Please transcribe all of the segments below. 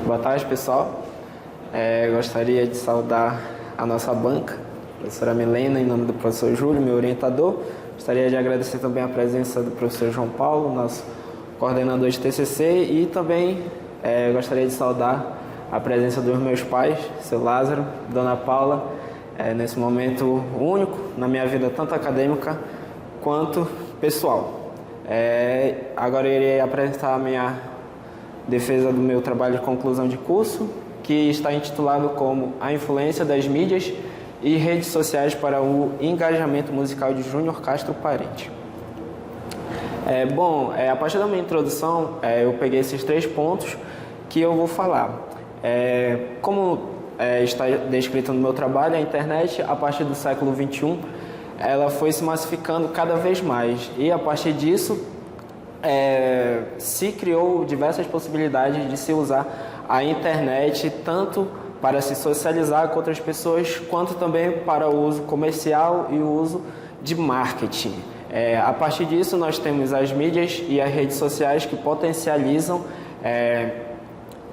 Boa tarde, pessoal. Gostaria de saudar a nossa banca, a professora Milena, em nome do professor Júlio, meu orientador. Gostaria de agradecer também a presença do professor João Paulo, nosso coordenador de TCC, e também gostaria de saudar a presença dos meus pais, seu Lázaro, dona Paula, nesse momento único na minha vida, tanto acadêmica quanto pessoal. Agora eu irei apresentar a minha defesa do meu trabalho de conclusão de curso, que está intitulado como A Influência das Mídias e Redes Sociais para o Engajamento Musical de Júnior Castro Parente. A partir da minha introdução, eu peguei esses 3 pontos que eu vou falar. Como está descrito no meu trabalho, a internet, a partir do século XXI, ela foi se massificando cada vez mais, e a partir disso se criou diversas possibilidades de se usar a internet tanto para se socializar com outras pessoas, quanto também para o uso comercial e o uso de marketing. A partir disso, nós temos as mídias e as redes sociais que potencializam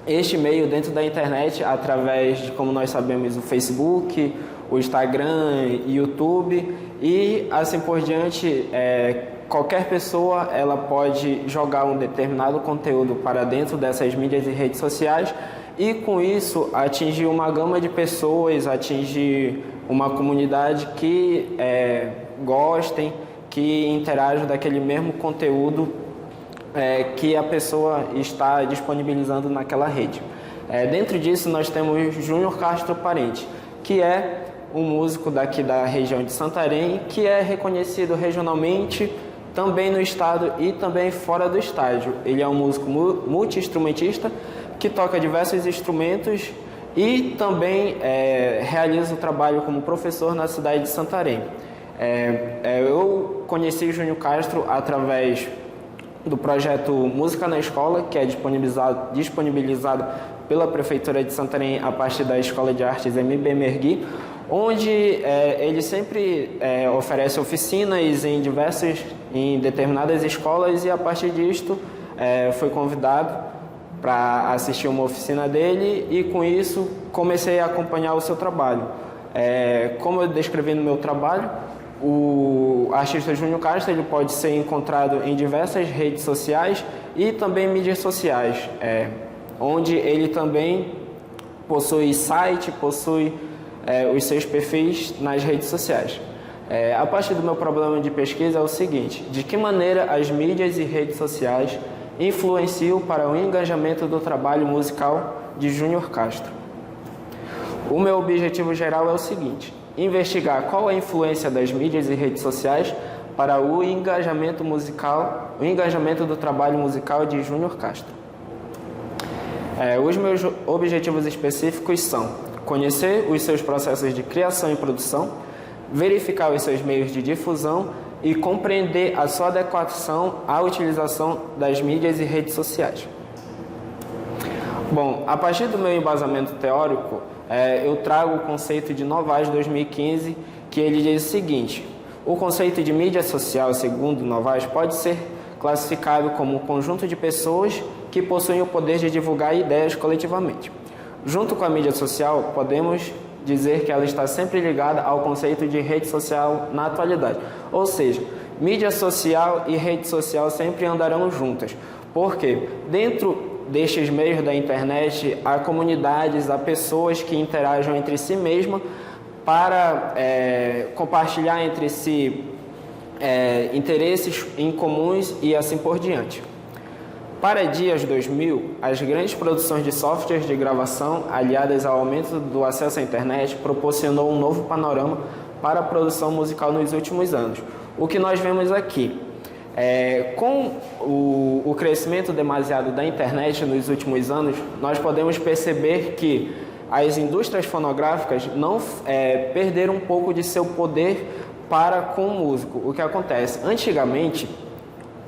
este meio dentro da internet através de, como nós sabemos, o Facebook, o Instagram, YouTube e assim por diante. Qualquer pessoa ela pode jogar um determinado conteúdo para dentro dessas mídias e redes sociais e com isso atingir uma gama de pessoas, atingir uma comunidade que gostem, que interajam daquele mesmo conteúdo que a pessoa está disponibilizando naquela rede. Dentro disso nós temos Júnior Castro Parente, que é um músico daqui da região de Santarém, que é reconhecido regionalmente, também no estado e também fora do estado. Ele é um músico multi-instrumentista que toca diversos instrumentos e também realiza o trabalho como professor na cidade de Santarém. Eu conheci Júnior Castro através do projeto Música na Escola, que é disponibilizado pela Prefeitura de Santarém a partir da Escola de Artes MB Mergui, onde ele sempre oferece oficinas em determinadas escolas, e a partir disto foi convidado para assistir uma oficina dele e com isso comecei a acompanhar o seu trabalho. Como eu descrevi no meu trabalho, o artista Júnior Castro ele pode ser encontrado em diversas redes sociais e também mídias sociais, onde ele também possui site, possui os seus perfis nas redes sociais. A partir do meu problema de pesquisa é o seguinte: de que maneira as mídias e redes sociais influenciam para o engajamento do trabalho musical de Júnior Castro? O meu objetivo geral é o seguinte: investigar qual a influência das mídias e redes sociais para o engajamento musical, o engajamento do trabalho musical de Júnior Castro. Os meus objetivos específicos são conhecer os seus processos de criação e produção, verificar os seus meios de difusão e compreender a sua adequação à utilização das mídias e redes sociais. A partir do meu embasamento teórico, eu trago o conceito de Novaes 2015, que ele diz o seguinte: o conceito de mídia social, segundo Novaes, pode ser classificado como um conjunto de pessoas que possuem o poder de divulgar ideias coletivamente. Junto com a mídia social, podemos dizer que ela está sempre ligada ao conceito de rede social na atualidade. Ou seja, mídia social e rede social sempre andarão juntas, porque dentro destes meios da internet há comunidades, há pessoas que interagem entre si mesmas para compartilhar entre si interesses em comuns e assim por diante. Para dias 2000, as grandes produções de softwares de gravação, aliadas ao aumento do acesso à internet, proporcionou um novo panorama para a produção musical nos últimos anos. O que nós vemos aqui, com o crescimento demasiado da internet nos últimos anos, nós podemos perceber que as indústrias fonográficas não perderam um pouco de seu poder para com o músico. O que acontece? Antigamente,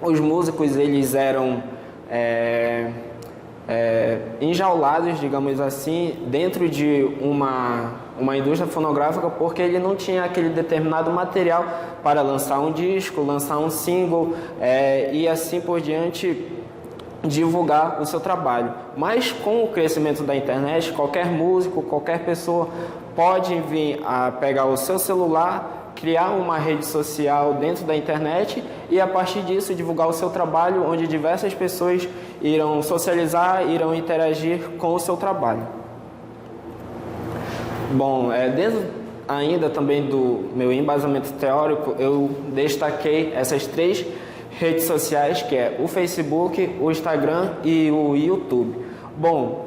os músicos eles eram enjaulados, digamos assim, dentro de uma indústria fonográfica, porque ele não tinha aquele determinado material para lançar um disco, lançar um single e assim por diante, divulgar o seu trabalho. Mas com o crescimento da internet, qualquer músico, qualquer pessoa pode vir a pegar o seu celular, criar uma rede social dentro da internet e a partir disso divulgar o seu trabalho, onde diversas pessoas irão socializar, irão interagir com o seu trabalho. Bom, dentro ainda também do meu embasamento teórico, eu destaquei essas 3 redes sociais, que é o Facebook, o Instagram e o YouTube. Bom,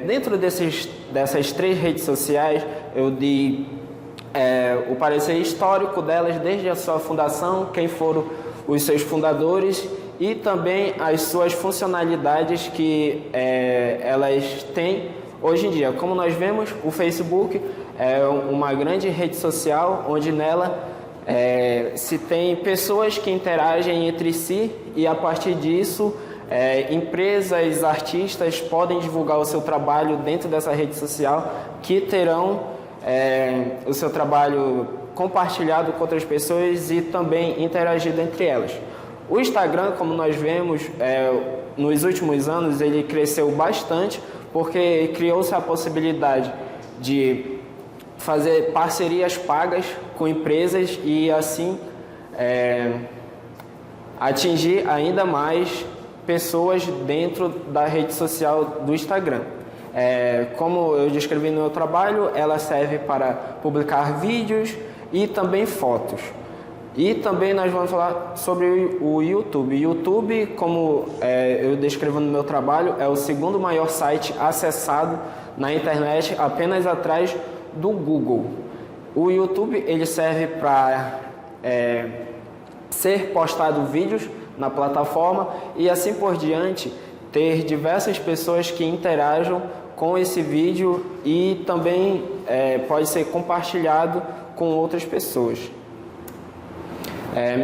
dentro dessas 3 redes sociais, eu dei o parecer histórico delas desde a sua fundação, quem foram os seus fundadores e também as suas funcionalidades que elas têm hoje em dia. Como nós vemos, o Facebook é uma grande rede social onde nela se tem pessoas que interagem entre si e a partir disso empresas, artistas podem divulgar o seu trabalho dentro dessa rede social que terão o seu trabalho compartilhado com outras pessoas e também interagido entre elas. O Instagram, como nós vemos, nos últimos anos ele cresceu bastante porque criou-se a possibilidade de fazer parcerias pagas com empresas e assim atingir ainda mais pessoas dentro da rede social do Instagram. Como eu descrevi no meu trabalho, ela serve para publicar vídeos e também fotos. E também nós vamos falar sobre o YouTube. O YouTube, como eu descrevo no meu trabalho, é o segundo maior site acessado na internet, apenas atrás do Google. O YouTube ele serve para ser postado vídeos na plataforma e assim por diante ter diversas pessoas que interajam com esse vídeo e também pode ser compartilhado com outras pessoas.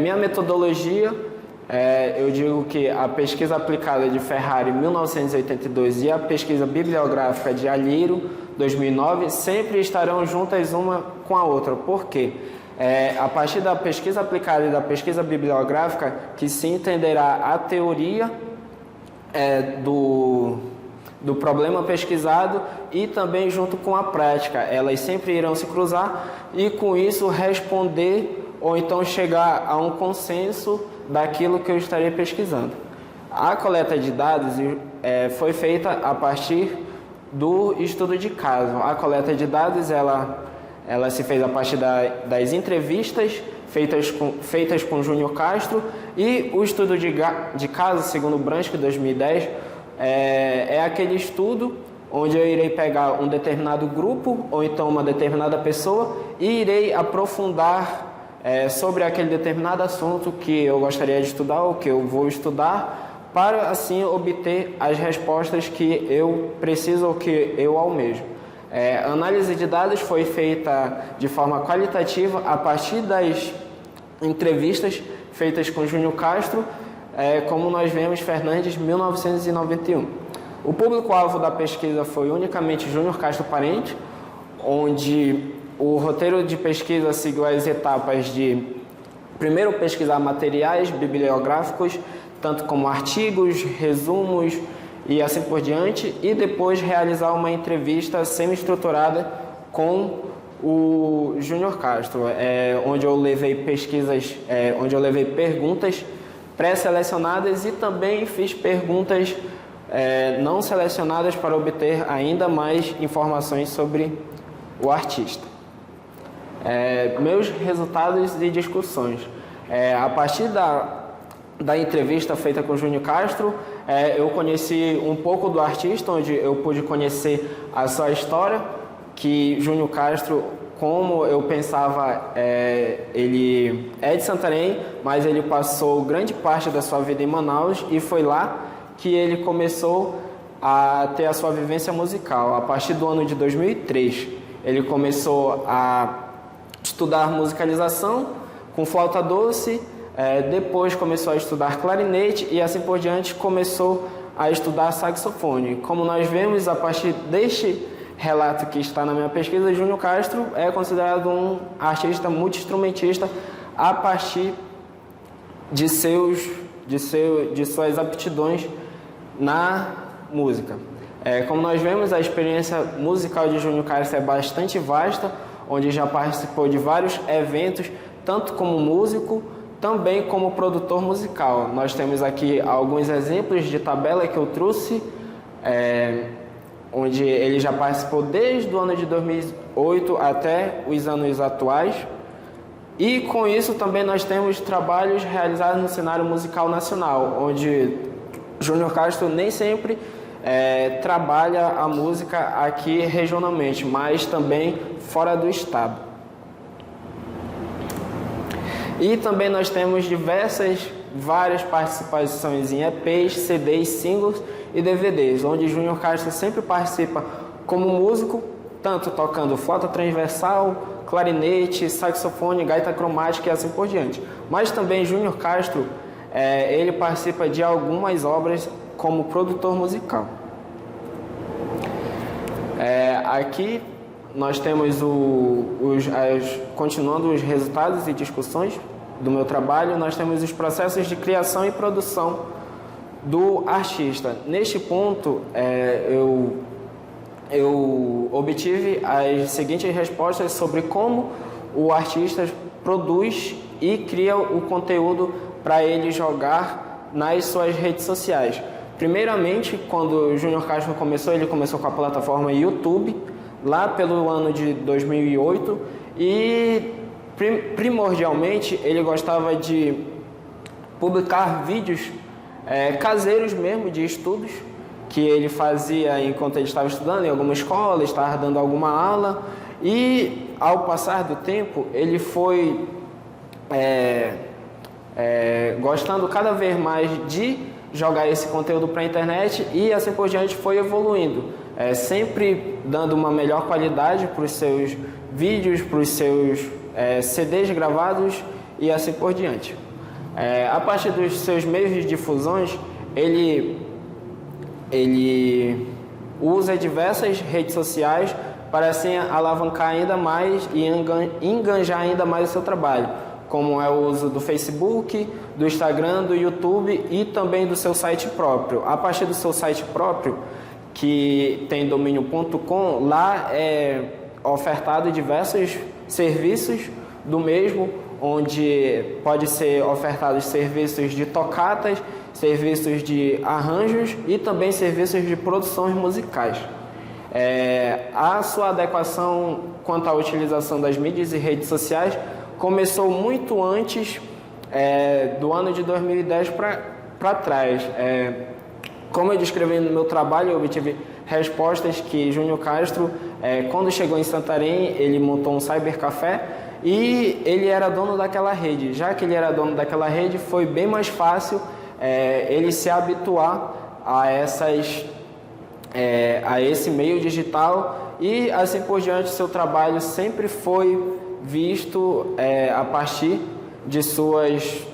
Minha metodologia, eu digo que a pesquisa aplicada de Ferrari 1982 e a pesquisa bibliográfica de Alheiro 2009 sempre estarão juntas uma com a outra. Por quê? A partir da pesquisa aplicada e da pesquisa bibliográfica que se entenderá a teoria do problema pesquisado e também junto com a prática. Elas sempre irão se cruzar e com isso responder ou então chegar a um consenso daquilo que eu estarei pesquisando. A coleta de dados foi feita a partir do estudo de caso. A coleta de dados ela se fez a partir das entrevistas feitas com Júnior Castro e o estudo de caso, segundo o Bransky 2010, é aquele estudo onde eu irei pegar um determinado grupo ou então uma determinada pessoa e irei aprofundar sobre aquele determinado assunto que eu gostaria de estudar ou que eu vou estudar para assim obter as respostas que eu preciso ou que eu almejo. A análise de dados foi feita de forma qualitativa a partir das entrevistas feitas com Júnior Castro, como nós vemos, Fernandes, 1991. O público-alvo da pesquisa foi unicamente Júnior Castro Parente, onde o roteiro de pesquisa seguiu as etapas de, primeiro, pesquisar materiais bibliográficos, tanto como artigos, resumos e assim por diante, e depois realizar uma entrevista semi-estruturada com o Júnior Castro, onde eu levei perguntas pré-selecionadas e também fiz perguntas não selecionadas para obter ainda mais informações sobre o artista. Meus resultados e discussões. A partir da entrevista feita com Júnior Castro, eu conheci um pouco do artista, onde eu pude conhecer a sua história, que Júnior Castro, como eu pensava, ele é de Santarém, mas ele passou grande parte da sua vida em Manaus e foi lá que ele começou a ter a sua vivência musical. A partir do ano de 2003, ele começou a estudar musicalização com flauta doce, depois começou a estudar clarinete e assim por diante começou a estudar saxofone. Como nós vemos, a partir deste relato que está na minha pesquisa, Júnior Castro é considerado um artista multi-instrumentista a partir de suas aptidões na música. Como nós vemos, a experiência musical de Júnior Castro é bastante vasta, onde já participou de vários eventos, tanto como músico, também como produtor musical. Nós temos aqui alguns exemplos de tabela que eu trouxe, onde ele já participou desde o ano de 2008 até os anos atuais. E com isso também nós temos trabalhos realizados no cenário musical nacional, onde Júnior Castro nem sempre trabalha a música aqui regionalmente, mas também fora do estado. E também nós temos várias participações em EPs, CDs, singles e DVDs, onde Júnior Castro sempre participa como músico, tanto tocando flauta transversal, clarinete, saxofone, gaita cromática e assim por diante. Mas também Júnior Castro, ele participa de algumas obras como produtor musical. Aqui nós temos continuando os resultados e discussões do meu trabalho, nós temos os processos de criação e produção do artista. Neste ponto, eu obtive as seguintes respostas sobre como o artista produz e cria o conteúdo para ele jogar nas suas redes sociais. Primeiramente, quando o Júnior Castro começou, ele começou com a plataforma YouTube, lá pelo ano de 2008, e primordialmente ele gostava de publicar vídeos caseiros mesmo, de estudos, que ele fazia enquanto ele estava estudando em alguma escola, estava dando alguma aula, e ao passar do tempo ele foi gostando cada vez mais de jogar esse conteúdo para a internet e assim por diante foi evoluindo, sempre dando uma melhor qualidade para os seus vídeos, para os seus CDs gravados e assim por diante. A partir dos seus meios de difusões, ele usa diversas redes sociais para assim alavancar ainda mais e enganjar ainda mais o seu trabalho, como é o uso do Facebook, do Instagram, do YouTube e também do seu site próprio. A partir do seu site próprio, que tem domínio.com, lá é ofertado diversos serviços do mesmo, onde pode ser ofertados serviços de tocatas, serviços de arranjos e também serviços de produções musicais. A sua adequação quanto à utilização das mídias e redes sociais começou muito antes do ano de 2010 para trás. Como eu descrevi no meu trabalho, eu obtive respostas que Júnior Castro, quando chegou em Santarém, ele montou um cybercafé e ele era dono daquela rede. Já que ele era dono daquela rede, foi bem mais fácil ele se habituar a esse meio digital e assim por diante. Seu trabalho sempre foi visto a partir de suas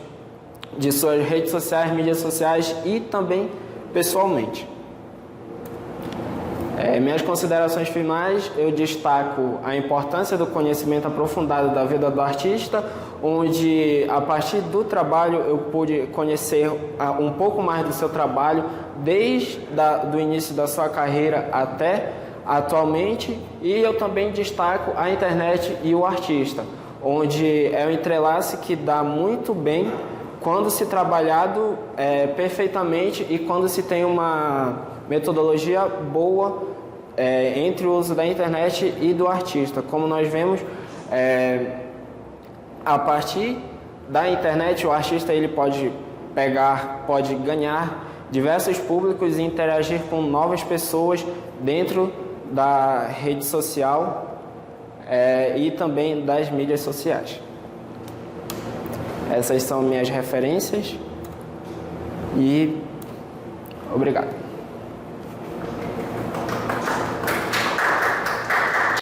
redes sociais, mídias sociais e também pessoalmente. Minhas considerações finais, eu destaco a importância do conhecimento aprofundado da vida do artista, onde a partir do trabalho eu pude conhecer um pouco mais do seu trabalho, desde o início da sua carreira até atualmente, e eu também destaco a internet e o artista, onde é um entrelace que dá muito bem quando se trabalhado perfeitamente e quando se tem uma metodologia boa entre o uso da internet e do artista. Como nós vemos, a partir da internet o artista ele pode ganhar diversos públicos e interagir com novas pessoas dentro da rede social e também das mídias sociais. Essas são minhas referências e obrigado.